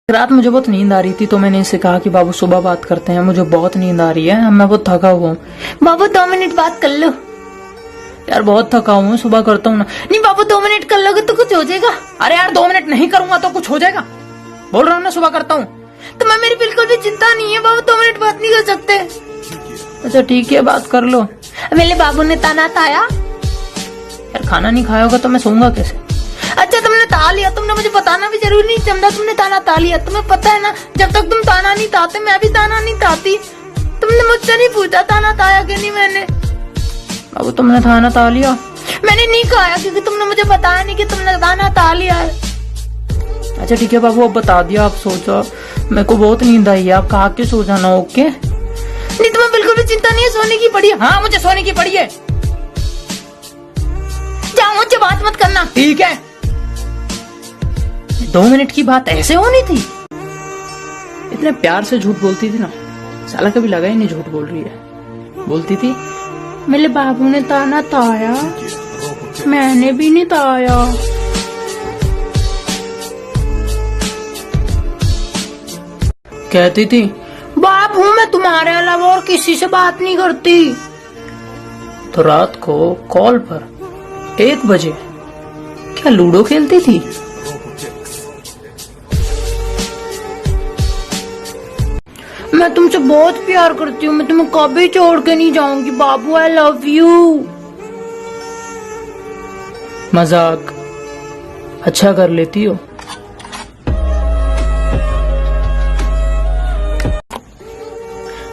रात मुझे बहुत नींद आ रही थी तो मैंने इससे कहा कि बाबू सुबह बात करते हैं, मुझे बहुत नींद आ रही है, मैं बहुत थका हुआ हूँ। बाबू 2 मिनट बात कर लो। यार बहुत थका हूँ, सुबह करता हूँ ना। नहीं बाबू 2 मिनट कर लोगे तो कुछ हो जाएगा। अरे यार 2 मिनट नहीं करूंगा तो कुछ हो जाएगा, बोल रहा हूँ ना सुबह करता हूँ। तो मैं मेरी बिल्कुल भी चिंता नहीं है बाबू, 2 मिनट बात नहीं कर सकते। अच्छा ठीक है बात कर लो। मेरे बाबू ने ताना ताया। यार खाना नहीं खाया होगा तो मैं सोऊंगा कैसे। अच्छा तुमने ता लिया, तुमने मुझे बताना भी जरूरी नहीं समझा, तुमने ताना ता लिया। तुम्हें पता है ना जब तक तुम ताना नहीं ताते मैं भी ताना नहीं ताती। तुमने मुझसे नहीं पूछा ताना ताया कि नहीं। मैंने बाबू तुमने ताना ता लिया। मैंने नहीं खाया क्योंकि तुमने मुझे बताया नहीं कि तुमने ताना ता लिया है। अच्छा ठीक है बाबू अब बता दिया, आप सो जाओ, मेरे को बहुत नींद आई है, आप खा के सो जाना। ओके नहीं तुम्हें बिल्कुल भी चिंता नहीं है, सोने की पड़ी है। हाँ मुझे सोने की पड़ी है। जाओ मुझे बात मत करना। ठीक है 2 मिनट की बात ऐसे होनी थी। इतने प्यार से झूठ बोलती थी ना, साला कभी लगा ही नहीं झूठ बोल रही है। बोलती थी मेरे बाबू ने ताना ताया, मैंने भी नहीं ताया। कहती थी बाबू मैं तुम्हारे अलावा और किसी से बात नहीं करती। तो रात को कॉल पर 1 बजे क्या लूडो खेलती थी। मैं तुमसे बहुत प्यार करती हूँ, मैं तुम्हें कभी छोड़ के नहीं जाऊंगी बाबू, आई लव यू। मजाक अच्छा कर लेती हो।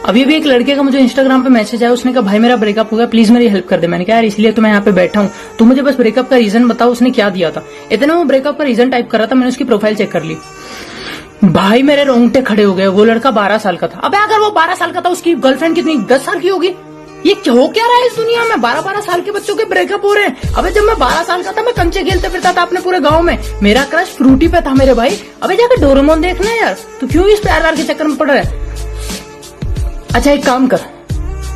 अभी भी एक लड़के का मुझे इंस्टाग्राम पे मैसेज आया, उसने कहा भाई मेरा ब्रेकअप हो गया, प्लीज मेरी हेल्प कर दे। मैंने कहा यार इसलिए तो मैं यहाँ पे बैठा हूँ, तू मुझे बस ब्रेकअप का रीजन बताओ उसने क्या दिया था। इतना वो ब्रेकअप का रीजन टाइप कर रहा था, मैंने उसकी प्रोफाइल चेक कर ली। भाई मेरे रोंगटे खड़े हो गए। वो लड़का 12 साल का था। अबे अगर वो 12 साल का था उसकी गर्लफ्रेंड कितनी 10 साल की होगी। ये हो क्या रहा है इस दुनिया में, 12-12 साल के बच्चों के ब्रेकअप हो रहे हैं। अबे जब मैं 12 साल का था मैं कंचे खेलते फिरता था अपने पूरे गांव में, मेरा क्रश फ्रूटी पे था मेरे भाई। अबे जाकर डोरेमोन देखना यार, तू क्यों इस प्यार के चक्कर में पड़ रहा है। अच्छा एक काम कर,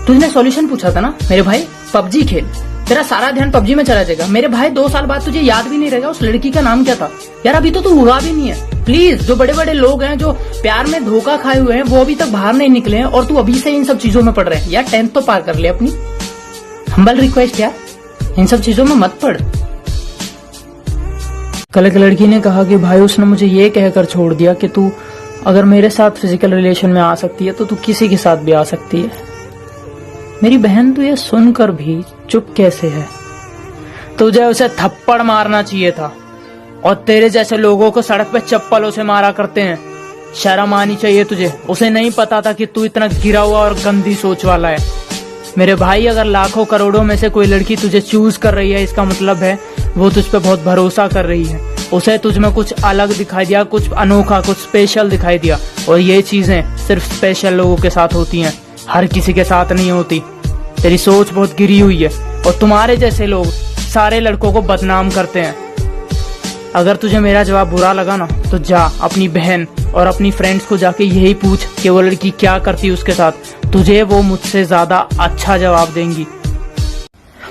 तुझने सॉल्यूशन पूछा था ना मेरे भाई, पबजी खेल, तेरा सारा ध्यान पबजी में चला जाएगा मेरे भाई। 2 साल बाद तुझे याद भी नहीं रहेगा उस लड़की का नाम क्या था। यार अभी तो तू हुआ भी नहीं है। प्लीज जो बड़े बड़े लोग हैं जो प्यार में धोखा खाए हुए हैं वो अभी तक बाहर नहीं निकले हैं और तू अभी से इन सब चीजों में पड़ रहे हैं। यार 10th तो पार कर ले अपनी, हम्बल रिक्वेस्ट यार, इन सब चीजों में मत पड़। कल एक लड़की ने कहा कि भाई उसने मुझे ये कहकर छोड़ दिया कि तू अगर मेरे साथ फिजिकल रिलेशन में आ सकती है तो तू किसी के साथ भी आ सकती है। मेरी बहन तू ये सुनकर भी चुप कैसे है। तुझे उसे थप्पड़ मारना चाहिए था और तेरे जैसे लोगों को सड़क पे चप्पलों से मारा करते हैं। शर्म आनी चाहिए तुझे। उसे नहीं पता था कि तू इतना गिरा हुआ और गंदी सोच वाला है। मेरे भाई अगर लाखों करोड़ों में से कोई लड़की तुझे चूज कर रही है इसका मतलब है वो तुझ पे बहुत भरोसा कर रही है। उसे तुझ में कुछ अलग दिखाई दिया, कुछ अनोखा, कुछ स्पेशल दिखाई दिया। और ये चीजें सिर्फ स्पेशल लोगों के साथ होती हैं, हर किसी के साथ नहीं होती। तेरी सोच बहुत गिरी हुई है और तुम्हारे जैसे लोग सारे लड़कों को बदनाम करते हैं। अगर तुझे मेरा जवाब बुरा लगा ना तो जा अपनी बहन और अपनी फ्रेंड्स को जाके यही पूछ कि वो लड़की क्या करती उसके साथ, तुझे वो मुझसे ज्यादा अच्छा जवाब देंगी।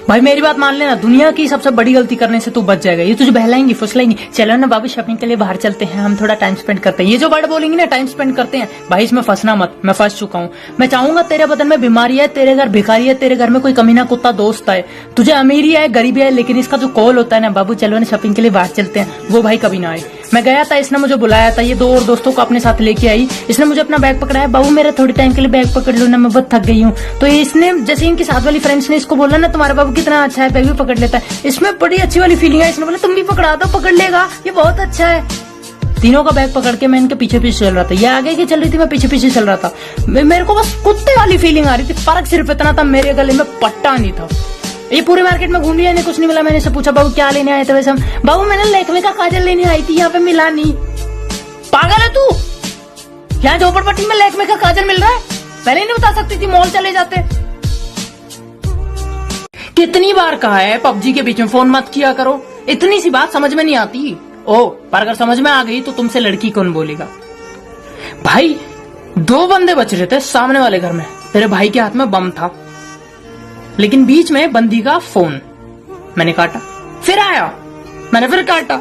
भाई मेरी बात मान लेना, दुनिया की सबसे बड़ी गलती करने से तू बच जाएगा। ये तुझे बहलाएंगी फुसलाएंगी, चलो ना बाबू शॉपिंग के लिए बाहर चलते हैं, हम थोड़ा टाइम स्पेंड करते हैं। ये जो वर्ड बोलेंगी ना टाइम स्पेंड करते हैं, भाई इसमें फंसना मत, मैं फंस चुका हूँ। मैं चाहूंगा तेरे बदन में बीमारी है, तेरे घर भिखारी है, तेरे घर में कोई कमीना कुत्ता दोस्त है, तुझे अमीरी है गरीबी है, लेकिन इसका जो कॉल होता है ना बाबू चलो ना शॉपिंग के लिए बाहर चलते हैं, वो भाई कभी ना आए। मैं गया था, इसने मुझे बुलाया था, ये 2 और दोस्तों को अपने साथ लेके आई, इसने मुझे अपना बैग पकड़ाया, बाबू मेरा थोड़ी टाइम के लिए बैग पकड़ लो ना, मैं बहुत थक गई हूँ। तो इसने जैसे इनके साथ वाली फ्रेंड्स ने इसको बोला ना तुम्हारा बाबू कितना अच्छा है, बैग भी पकड़ लेता है, इसमें बड़ी अच्छी वाली फीलिंग है। इसने बोला तुम भी पकड़ा दो, पकड़ लेगा, ये बहुत अच्छा है। तीनों का बैग पकड़ के मैं इनके पीछे पीछे चल रहा था, ये आगे की चल रही थी, मैं पीछे पीछे चल रहा था। मेरे को बस कुत्ते वाली फीलिंग आ रही थी। फर्क सिर्फ इतना था मेरे गले में पट्टा नहीं था। ये पूरे मार्केट में घूम लिया, इन्हें कुछ नहीं मिला। मैंने इसे पूछा बाबू क्या लेने आए थे वैसे हम, बाबू मैंने लैक्मे का काजल लेने आई थी, यहाँ पे मिला नहीं। पागल है तू, यहाँ झोपड़पट्टी में लैक्मे का काजल मिल रहा है, पहले नहीं बता सकती थी, मॉल चले जाते। कितनी बार कहा है पबजी के बीच में फोन मत किया करो, इतनी सी बात समझ में नहीं आती। ओ पर अगर समझ में आ गई तो तुमसे लड़की कौन बोलेगा। भाई 2 बंदे बच रहे थे सामने वाले घर में, तेरे भाई के हाथ में बम था, लेकिन बीच में बंदी का फोन, मैंने काटा, फिर आया, मैंने फिर काटा,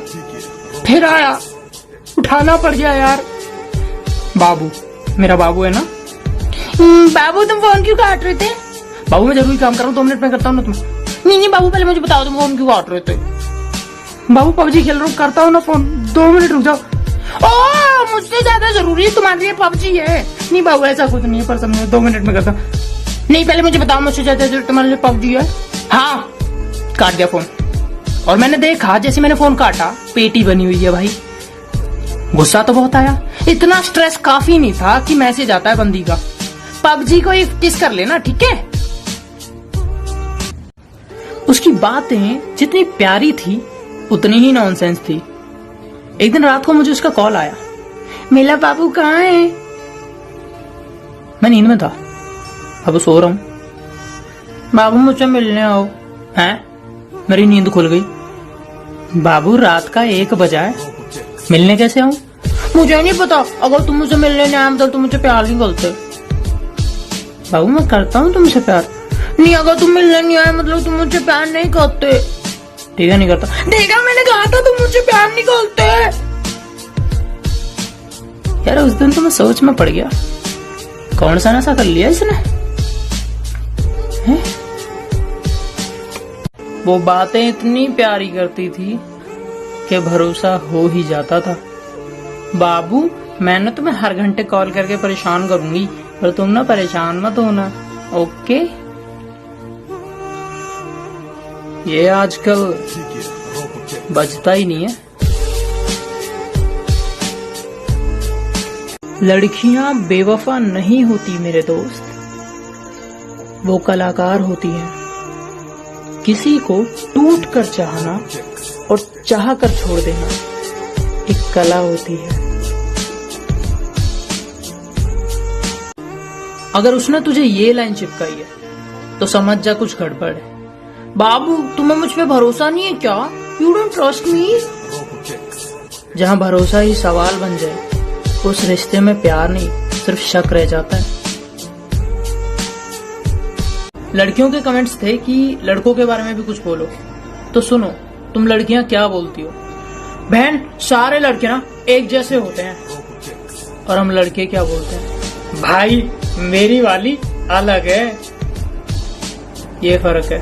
फिर आया, उठाना पड़ गया यार। बाबू, मेरा बाबू है ना। बाबू तुम फोन क्यों काट रहे थे? बाबू मैं जरूरी काम कर रहा हूँ, 2 मिनट में करता हूँ ना तुम। नहीं बाबू पहले मुझे बताओ तुम फोन क्यों काट रहे थे? बाबू पबजी खेल रहा हूँ, करता हूँ ना फोन, 2 मिनट रुक जाओ। ओ मुझसे ज्यादा जरूरी तुम्हारे लिए पबजी है। नहीं बाबू ऐसा कुछ नहीं है, पर समझो 2 मिनट में करता हूँ। नहीं पहले मुझे बताओ मुझसे ज्यादा जरूरी तुम्हारे लिए पबजी है? हाँ, काट दिया फोन। और मैंने देखा जैसे मैंने फोन काटा पेटी बनी हुई है भाई। गुस्सा तो बहुत आया, इतना स्ट्रेस काफी नहीं था कि मैसेज आता है बंदी का, पबजी को एक किस कर लेना, ठीक है। उसकी बातें जितनी प्यारी थी उतनी ही नॉनसेंस थी। एक दिन रात को मुझे उसका कॉल आया, मेरा बाबू कहाँ है? मैं नींद में था, अब सो रहा हूं। बाबू मुझसे मिलने आओ। हैं? मेरी नींद खुल गई। बाबू रात का 1 बजा है, मिलने कैसे आऊं? मुझे नहीं पता, अगर तुम मुझसे मिलने नहीं आए तो तुम मुझे प्यार नहीं करते। बाबू मैं करता हूँ तुमसे प्यार। नहीं अगर तुम मिलने नहीं आए मतलब तुम मुझे प्यार नहीं करते। ठीक है नहीं करता। देखा मैंने कहा था तुम मुझे प्यार नहीं करते। यार उस दिन तो मैं सोच में पड़ गया, कौन सा नशा कर लिया इसने है? वो बातें इतनी प्यारी करती थी कि भरोसा हो ही जाता था। बाबू मैंने तुम्हें हर घंटे कॉल करके परेशान करूंगी, पर तुम ना परेशान मत होना, ओके। ये आजकल बजता ही नहीं है। लड़कियां बेवफा नहीं होती मेरे दोस्त, वो कलाकार होती हैं। किसी को टूट कर चाहना और चाह कर छोड़ देना एक कला होती है। अगर उसने तुझे ये लाइन चिपकाई है तो समझ जा कुछ गड़बड़ है। बाबू तुम्हें मुझ पे भरोसा नहीं है क्या? You don't trust me? जहाँ भरोसा ही सवाल बन जाए उस रिश्ते में प्यार नहीं सिर्फ शक रह जाता है। लड़कियों के कमेंट्स थे कि लड़कों के बारे में भी कुछ बोलो, तो सुनो तुम लड़कियां क्या बोलती हो। बहन सारे लड़के ना एक जैसे होते हैं, और हम लड़के क्या बोलते हैं, भाई मेरी वाली अलग है, ये फर्क है।